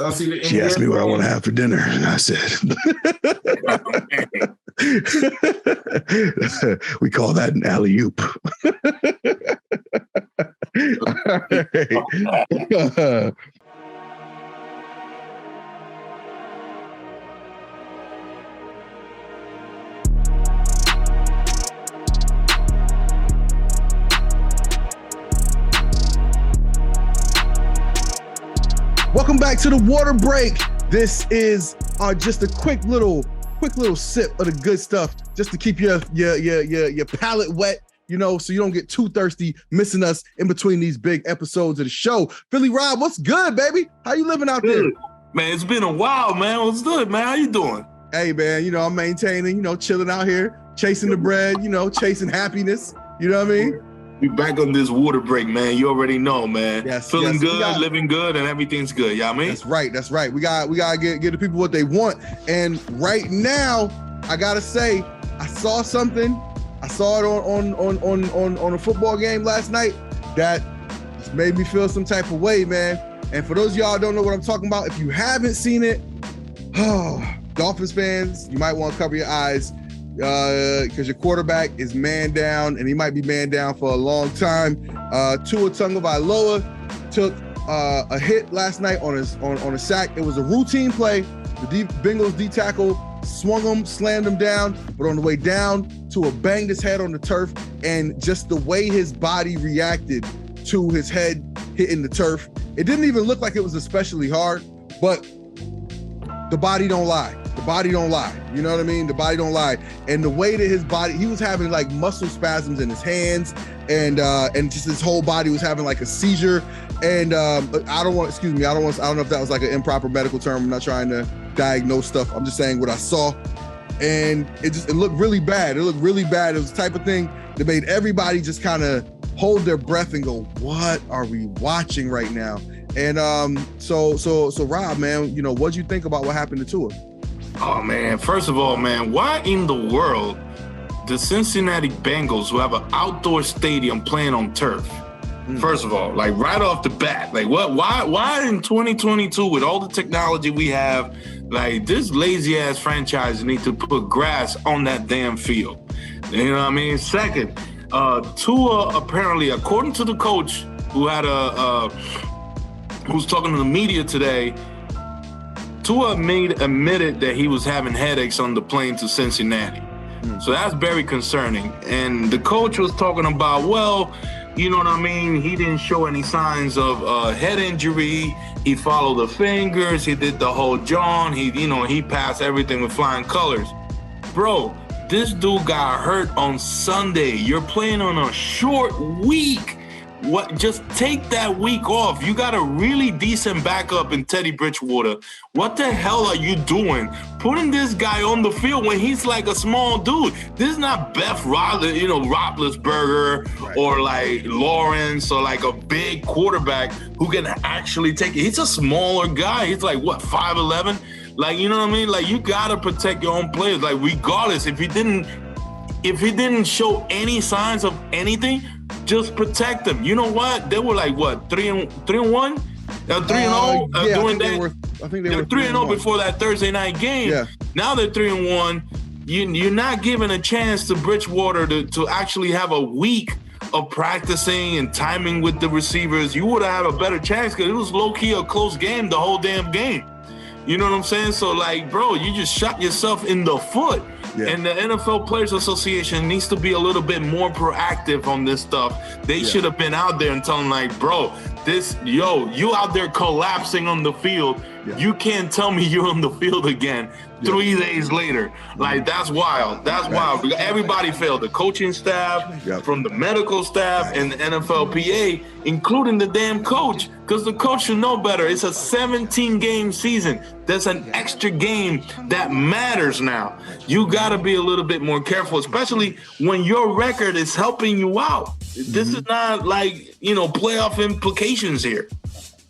So see the she asked me what I want to have for dinner, and I said, we call that an alley-oop. Welcome back to the water break. This is just a quick little sip of the good stuff, just to keep your palate wet, you know, so you don't get too thirsty missing us in between these big episodes of the show. Philly Rob, what's good, baby? How you living out there? Man, it's been a while, man. What's good, man? How you doing? Hey, man, you know, I'm maintaining, you know, chilling out here, chasing the bread, you know, chasing happiness. You know what I mean? We back on this water break, man. You already know, man. Yes, feeling good, living good, and everything's good. You know what I mean? That's right. We gotta get the people what they want. And right now, I gotta say, I saw something. I saw it on a football game last night that made me feel some type of way, man. And for those of y'all who don't know what I'm talking about, if you haven't seen it, Dolphins fans, you might want to cover your eyes. Because your quarterback is man down, and he might be man down for a long time. Tua Tagovailoa took a hit last night on a sack. It was a routine play. The Bengals D tackle swung him, slammed him down, but on the way down, Tua banged his head on the turf, and just the way his body reacted to his head hitting the turf, it didn't even look like it was especially hard, but the body don't lie. The body don't lie. You know what I mean? The body don't lie. And the way that his body, he was having like muscle spasms in his hands, and just his whole body was having like a seizure. And I don't know if that was like an improper medical term. I'm not trying to diagnose stuff. I'm just saying what I saw. And it looked really bad. It was the type of thing that made everybody just kind of hold their breath and go, what are we watching right now? And so Rob, man, you know, what'd you think about what happened to Tua? Oh, man. First of all, man, why in the world the Cincinnati Bengals, who have an outdoor stadium, playing on turf? First of all, like right off the bat, like what? Why in 2022 with all the technology we have, like this lazy ass franchise need to put grass on that damn field? You know what I mean? Second, Tua apparently, according to the coach who had who's talking to the media today, Tua admitted that he was having headaches on the plane to Cincinnati. So that's very concerning. And the coach was talking about, well, you know what I mean? He didn't show any signs of head injury. He followed the fingers. He did the whole John. He passed everything with flying colors. Bro, this dude got hurt on Sunday. You're playing on a short week. What? Just take that week off. You got a really decent backup in Teddy Bridgewater. What the hell are you doing? Putting this guy on the field when he's like a small dude. This is not Beth Roethlisberger, right, or like Lawrence, or like a big quarterback who can actually take it. He's a smaller guy. He's like, what, 5'11"? Like, you know what I mean? Like, you gotta protect your own players. Like, regardless, if he didn't show any signs of anything, just protect them. You know what? They were like, what, 3-1? 3-0 doing that. I think they were 3-0 before that Thursday night game. Yeah. Now they're 3-1. You're not giving a chance to Bridgewater to actually have a week of practicing and timing with the receivers. You would have a better chance because it was low-key a close game the whole damn game. You know what I'm saying? So, like, bro, you just shot yourself in the foot. Yeah. And the NFL Players Association needs to be a little bit more proactive on this stuff. They should have been out there and telling, like, bro, you out there collapsing on the field. Yeah. You can't tell me you're on the field again 3 days later. Like, that's wild. That's wild. Because everybody failed. The coaching staff, from the medical staff, and the NFLPA, including the damn coach. Because the coach should know better. It's a 17-game season. There's an extra game that matters now. You got to be a little bit more careful, especially when your record is helping you out. This is not like, playoff implications here.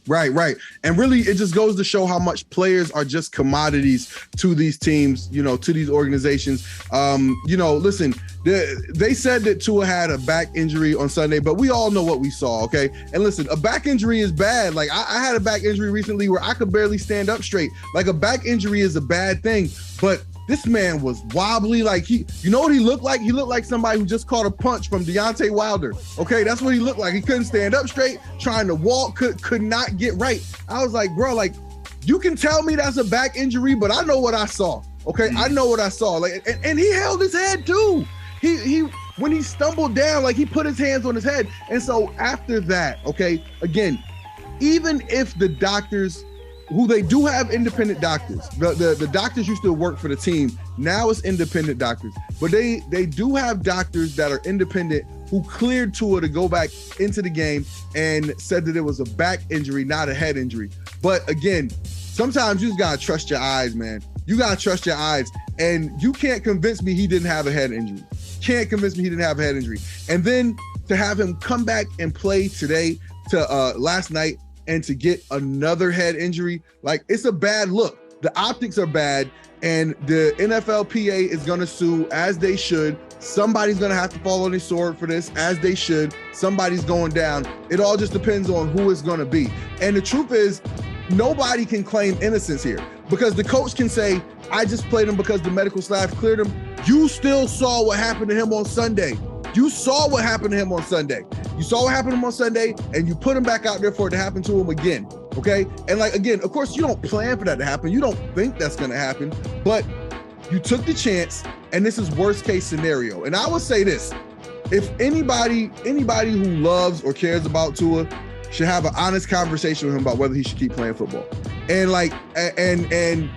Right. And really, it just goes to show how much players are just commodities to these teams, to these organizations. Listen, they said that Tua had a back injury on Sunday, but we all know what we saw, okay? And listen, a back injury is bad. Like, I had a back injury recently where I could barely stand up straight. Like, a back injury is a bad thing, but this man was wobbly. Like, you know what he looked like? He looked like somebody who just caught a punch from Deontay Wilder. Okay, that's what he looked like. He couldn't stand up straight, trying to walk, could not get right. I was like, bro, like, you can tell me that's a back injury, but I know what I saw. Okay, I know what I saw. Like, and he held his head too. He when he stumbled down, like, he put his hands on his head. And so after that, okay, again, even if the doctors, who they do have independent doctors. The doctors used to work for the team. Now it's independent doctors. But they do have doctors that are independent who cleared Tua to go back into the game and said that it was a back injury, not a head injury. But again, sometimes you just gotta trust your eyes, man. You gotta trust your eyes. And you can't convince me he didn't have a head injury. Can't convince me he didn't have a head injury. And then to have him come back and play today to last night, and to get another head injury, like, it's a bad look. The optics are bad, and the NFLPA is going to sue, as they should. Somebody's going to have to fall on their sword for this, as they should. Somebody's going down. It all just depends on who it's going to be. And the truth is, nobody can claim innocence here, because the coach can say, I just played him because the medical staff cleared him. You still saw what happened to him on Sunday. You saw what happened to him on Sunday. You saw what happened to him on Sunday, and you put him back out there for it to happen to him again, okay? And, like, again, of course, you don't plan for that to happen. You don't think that's going to happen, but you took the chance, and this is worst case scenario. And I would say this: if anybody who loves or cares about Tua should have an honest conversation with him about whether he should keep playing football. And, like, and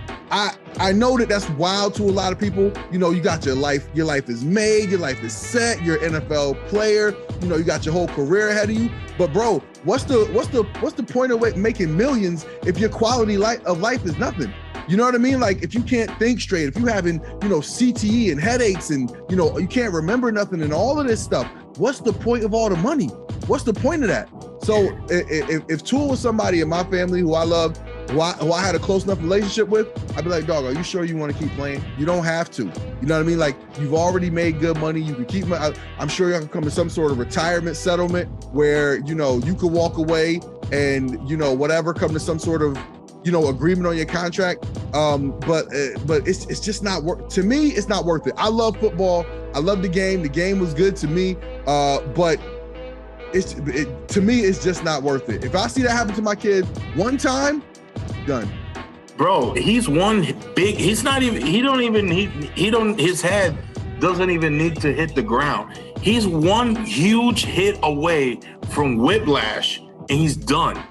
I know that that's wild to a lot of people. You got your life is made, your life is set, you're an NFL player, you got your whole career ahead of you. But bro, what's the point of making millions if your quality of life is nothing? You know what I mean? Like, if you can't think straight, if you having, CTE and headaches and, you can't remember nothing and all of this stuff, what's the point of all the money? What's the point of that? So if Tua was somebody in my family who I loved, who I had a close enough relationship with, I'd be like, dog, are you sure you want to keep playing? You don't have to. You know what I mean? Like, you've already made good money. You can keep I'm sure y'all can come to some sort of retirement settlement where, you could walk away and, whatever, come to some sort of, agreement on your contract. But it's just not worth, to me, it's not worth it. I love football. I love the game. The game was good to me. But to me, it's just not worth it. If I see that happen to my kid one time, done. Bro, his head doesn't even need to hit the ground. He's one huge hit away from whiplash, and he's done.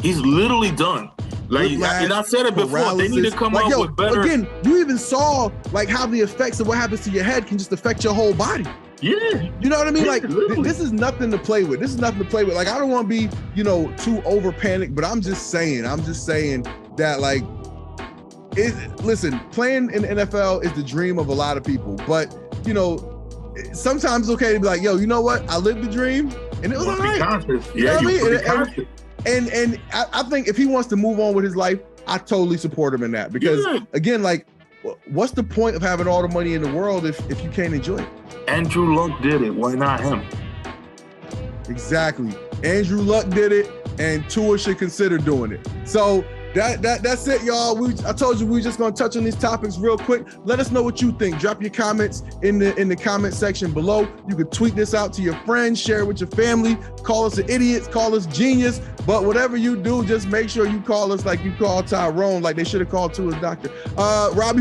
He's literally done. Like, whiplash, and I said it before, paralysis. They need to come up with better. Again, you even saw like how the effects of what happens to your head can just affect your whole body. Yeah. You know what I mean? Yeah, like, this is nothing to play with. Like, I don't want to be, too over panicked, but I'm just saying that, like, listen, playing in the NFL is the dream of a lot of people, but, sometimes it's okay to be like, yo, you know what? I lived the dream and it was all right. You know what I mean? And I think if he wants to move on with his life, I totally support him in that, because again, like, what's the point of having all the money in the world if you can't enjoy it? Andrew Luck did it. Why not him? Exactly. Andrew Luck did it, and Tua should consider doing it. So that's it, y'all. I told you we were just gonna touch on these topics real quick. Let us know what you think. Drop your comments in the comment section below. You can tweet this out to your friends, share it with your family, call us an idiot, call us genius, but whatever you do, just make sure you call us like you called Tyrone, like they should have called Tua's doctor. Rob,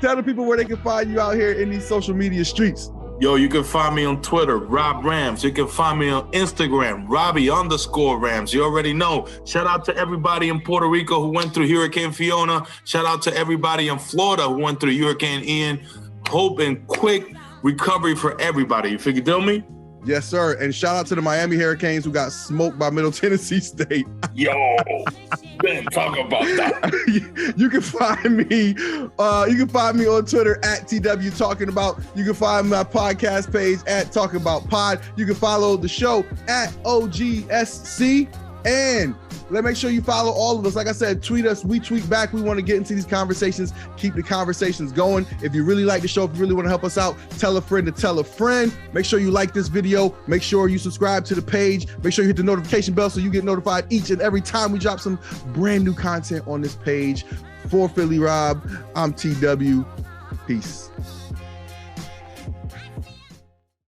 tell the people where they can find you out here in these social media streets. Yo, you can find me on Twitter, Rob Rams. You can find me on Instagram, Robbie_Rams. You already know. Shout out to everybody in Puerto Rico who went through Hurricane Fiona. Shout out to everybody in Florida who went through Hurricane Ian. Hope and quick recovery for everybody. You feel me? Yes, sir. And shout out to the Miami Hurricanes who got smoked by Middle Tennessee State. Yo, man, talk about that. You can find me. You can find me on Twitter at TW Talking About. You can find my podcast page at Talking About Pod. You can follow the show at OGSC. And make sure you follow all of us. Like I said, tweet us. We tweet back. We want to get into these conversations, keep the conversations going. If you really like the show, if you really want to help us out, tell a friend to tell a friend. Make sure you like this video. Make sure you subscribe to the page. Make sure you hit the notification bell so you get notified each and every time we drop some brand new content on this page. For Philly Rob, I'm TW. Peace.